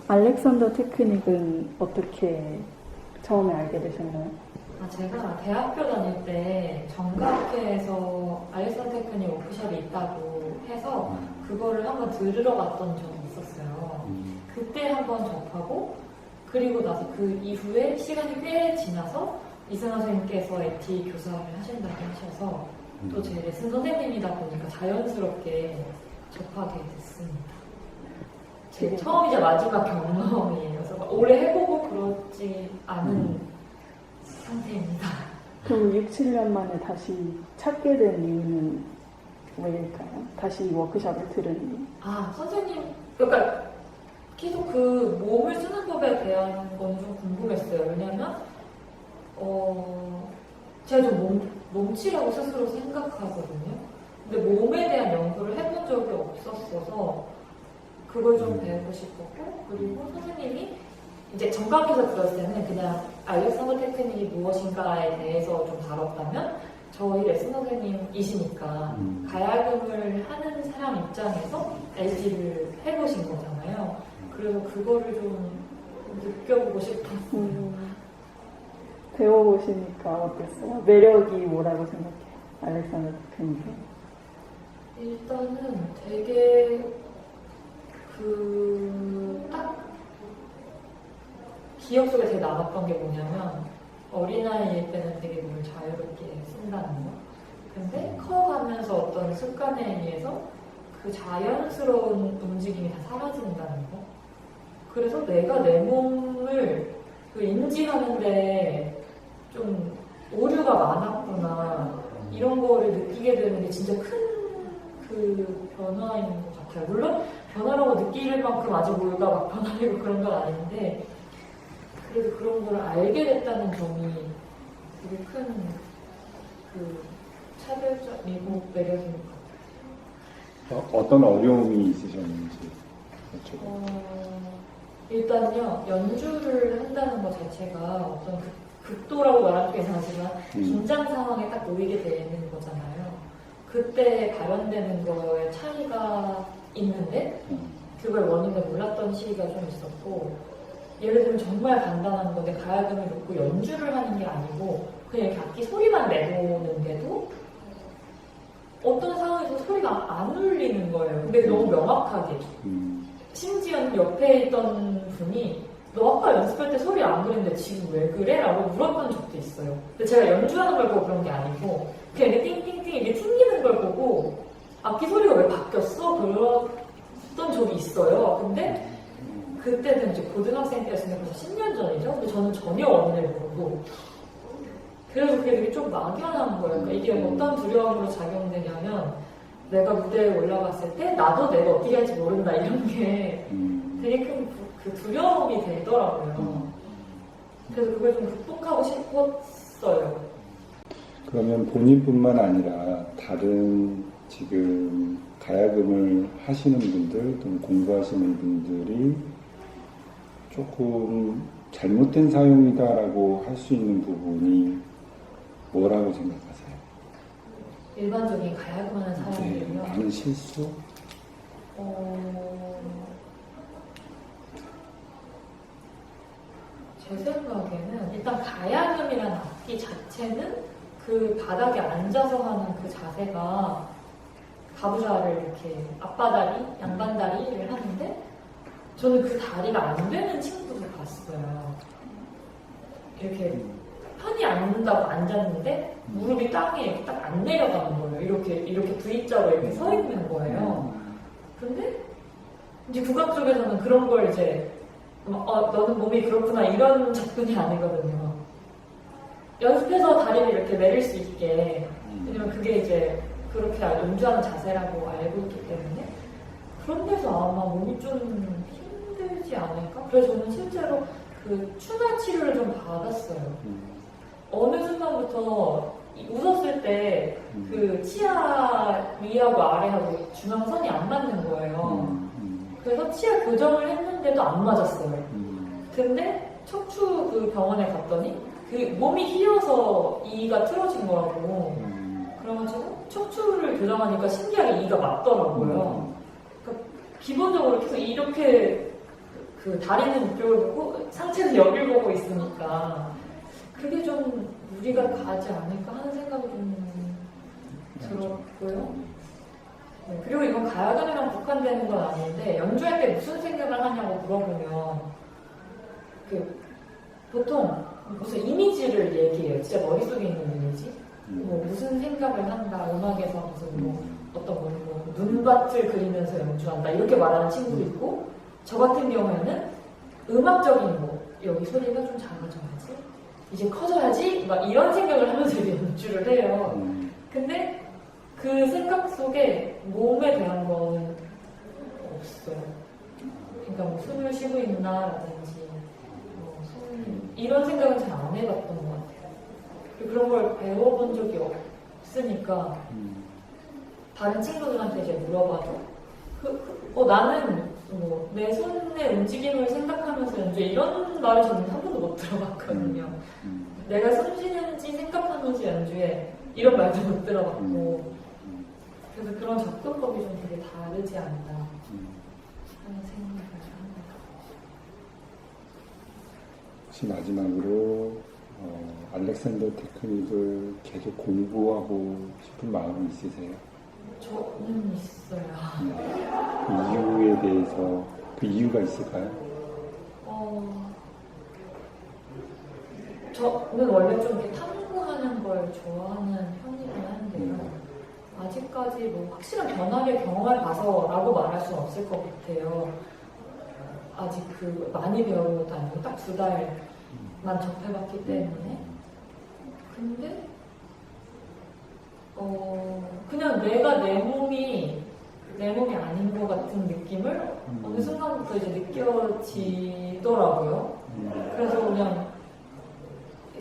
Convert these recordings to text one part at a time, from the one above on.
알렉산더 테크닉은 어떻게 처음에 알게 되셨나요? 제가 대학교 다닐 때 정가학회에서 알렉산더 테크닉 워크숍이 있다고 해서 그거를 한번 들으러 갔던 적이 있었어요. 그때 한번 접하고 그리고 나서 그 이후에 시간이 꽤 지나서 이승환 선생님께서 AT 교사를 하신다고 하셔서 또 제 레슨 선생님이다 보니까 자연스럽게 접하게 됐습니다. 제 처음이자 마지막 경험이에요. 그래서 오래 해보고 그렇지 않은 상태입니다. 그럼 6, 7년 만에 다시 찾게 된 이유는 왜일까요? 다시 워크숍을 들은 선생님, 그러니까 계속 그 몸을 쓰는 법에 대한 건 좀 궁금했어요. 왜냐면, 제가 좀 몸치라고 스스로 생각하거든요. 근데 몸에 대한 연구를 해본 적이 없었어서 그걸 좀 배우고 싶었고, 그리고 선생님이 이제 정각에서 들었을 때는 그냥 알렉산더 테크닉이 무엇인가에 대해서 좀 다뤘다면 저희 레슨 선생님이시니까 가야금을 하는 사람 입장에서 LG를 해보신 거잖아요. 그래서 그거를 좀 느껴보고 싶었어요. 배워보시니까 어땠어요? 매력이 뭐라고 생각해요? 알렉산더 테크닉. 일단은 되게 딱 기억 속에 되게 남았던 게 뭐냐면 어린아이일 때는 되게 몸을 자유롭게 쓴다는 거. 근데 커가면서 어떤 습관에 의해서 그 자연스러운 움직임이 다 사라진다는 거. 그래서 내가 내 몸을 인지하는데 좀 오류가 많았구나 이런 거를 느끼게 되는 게 진짜 큰 그 변화인 것 같아요. 물론 변화라고 느낄 만큼 아직 뭐가 막 변화되고 그런 건 아닌데 그래도 그런 걸 알게 됐다는 점이 되게 큰 그 차별적이고 매력인 것 같아요. 어떤 어려움이 있으셨는지 일단요, 연주를 한다는 것 자체가 어떤 극도라고 말하는 게 이상하지만 긴장 상황에 딱 놓이게 되는 거잖아요. 그때 발현되는 거에 차이가 있는데 그걸 원인을 몰랐던 시기가 좀 있었고 예를 들면 정말 간단한 건데 가야금을 놓고 연주를 하는 게 아니고 그냥 이렇게 악기 소리만 내보는데도 어떤 상황에서 소리가 안 울리는 거예요. 근데 너무 명확하게. 심지어 옆에 있던 분이 너 아까 연습할 때 소리 안 그랬는데 지금 왜 그래? 라고 물어본 적도 있어요. 근데 제가 연주하는 걸 보고 그런 게 아니고 그냥 이렇게 띵띵띵 이렇게 튕기는 걸 보고 악기 소리가 왜 바뀌었어? 그랬던 적이 있어요. 근데 그때는 이제 고등학생 때였으니까 벌써 10년 전이죠. 근데 저는 전혀 원인을 모르고 그래서 그게 되게 좀 막연한 거예요. 그러니까 이게 어떤 두려움으로 작용되냐면 내가 무대에 올라갔을 때 나도 내가 어떻게 할지 모른다 이런 게 되게 큰 그 두려움이 되더라고요. 그래서 그걸 좀 극복하고 싶었어요. 그러면 본인뿐만 아니라 다른 지금 가야금을 하시는 분들 또는 공부하시는 분들이 조금 잘못된 사용이다라고 할 수 있는 부분이 뭐라고 생각하세요? 일반적인 가야금 하는 사람들이요. 많은 실수? 제 생각에는 일단 가야금이라는 악기 자체는 그 바닥에 앉아서 하는 그 자세가 가부좌를 이렇게 앞바다리, 양반다리를 하는데 저는 그 다리가 안 되는 친구도 봤어요. 이렇게 편히 앉는다고 앉았는데 무릎이 땅에 이렇게 딱 안 내려가는 거예요. 이렇게 V자로 이렇게 서 있는 거예요. 근데 이제 국악 쪽에서는 그런 걸 이제 너는 몸이 그렇구나 이런 접근이 아니거든요. 연습해서 다리를 이렇게 내릴 수 있게 왜냐면 그게 이제 그렇게 연주하는 자세라고 알고 있기 때문에 그런 데서 아마 몸이 좀 힘들지 않을까? 그래서 저는 실제로 그 추나 치료를 좀 받았어요. 어느 순간부터 웃었을 때 그 치아 위하고 아래하고 중앙선이 안 맞는 거예요. 그래서 치아 교정을 했는데도 안 맞았어요. 근데 척추 그 병원에 갔더니 그 몸이 휘어서 이가 틀어진 거라고. 그래가지고 척추를 교정하니까 신기하게 이가 맞더라고요. 그러니까 기본적으로 계속 이렇게 그 다리는 이쪽을 보고 상체는 여길 보고 있으니까 그게 좀 무리가 가지 않을까 하는 생각이 좀 들었고요. 네, 그리고 이건 가야금이랑 국한되는 건 아닌데 연주할 때 무슨 생각을 하냐고 물어보면 보통 무슨 이미지를 얘기해요. 진짜 머릿속에 있는 이미지. 뭐 무슨 생각을 한다. 음악에서 무슨 어떤 눈밭을 그리면서 연주한다. 이렇게 말하는 친구도 있고 저 같은 경우에는 음악적인 여기 소리가 좀 작아져야지. 이제 커져야지. 막 이런 생각을 하면서 이제 연주를 해요. 근데 그 생각 속에 몸에 대한 거는 없어요. 그러니까 뭐 숨을 쉬고 있나라든지 이런 생각은 잘 안 해봤던 것 같아요. 그리고 그런 걸 배워본 적이 없으니까 다른 친구들한테 이제 물어봐도 나는 내 손의 움직임을 생각하면서 연주해 이런 말을 저는 한 번도 못 들어봤거든요. 내가 숨 쉬는지 생각하면서 연주해 이런 말도 못 들어봤고 그래서 그런 접근법이 좀 되게 다르지 않나 하는 생각을 합니다. 혹시 마지막으로 알렉산더 테크닉을 계속 공부하고 싶은 마음이 있으세요? 저는 있어요. 그 이유에 대해서 그 이유가 있을까요? 저는 원래 좀 이렇게 탐구하는 걸 좋아하는 편이긴 한데요. 아직까지 뭐 확실한 변화를 경험해 봐서라고 말할 수는 없을 것 같아요. 아직 많이 배우다니 딱 2달만 접해봤기 때문에. 근데 그냥 내가 내 몸이 아닌 것 같은 느낌을 어느 순간부터 이제 느껴지더라고요. 그래서 그냥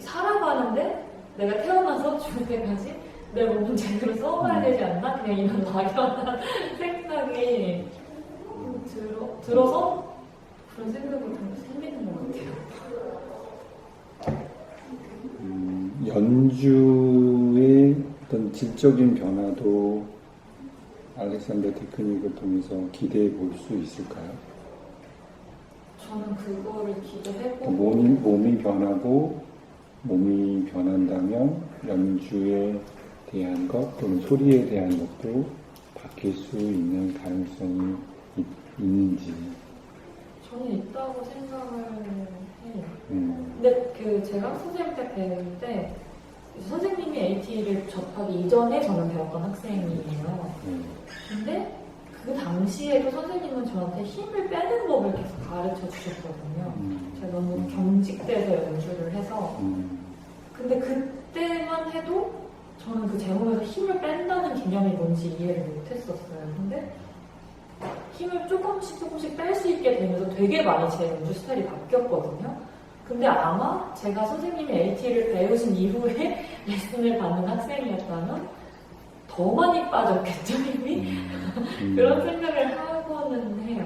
살아가는데 내가 태어나서 죽을 때까지 내 몸은 제대로 써봐야 되지 않나? 그냥 이런 막연한 생각이 들어서 그런 생각이 좀 생기는 것 같아요. 연주의 어떤 질적인 변화도 알렉산더 테크닉을 통해서 기대해 볼 수 있을까요? 저는 그거를 기대해보고 몸이 변하고 몸이 변한다면 연주에 대한 것 또는 소리에 대한 것도 바뀔 수 있는 가능성이 있는지. 저는 있다고 생각을 해요. 근데 제가 선생님 때 배울 때 선생님이 AT를 접하기 이전에 저는 배웠던 학생이에요. 근데 그 당시에도 선생님은 저한테 힘을 빼는 법을 계속 가르쳐 주셨거든요. 제가 너무 경직돼서 연주를 해서. 근데 그때만 해도 저는 그 제 몸에서 힘을 뺀다는 개념이 뭔지 이해를 못했었어요. 근데 힘을 조금씩 뺄 수 있게 되면서 되게 많이 제 연주 스타일이 바뀌었거든요. 근데 아마 제가 선생님이 AT를 배우신 이후에 레슨을 받는 학생이었다면 더 많이 빠졌겠죠, 힘이? 그런 생각을 하고는 해요.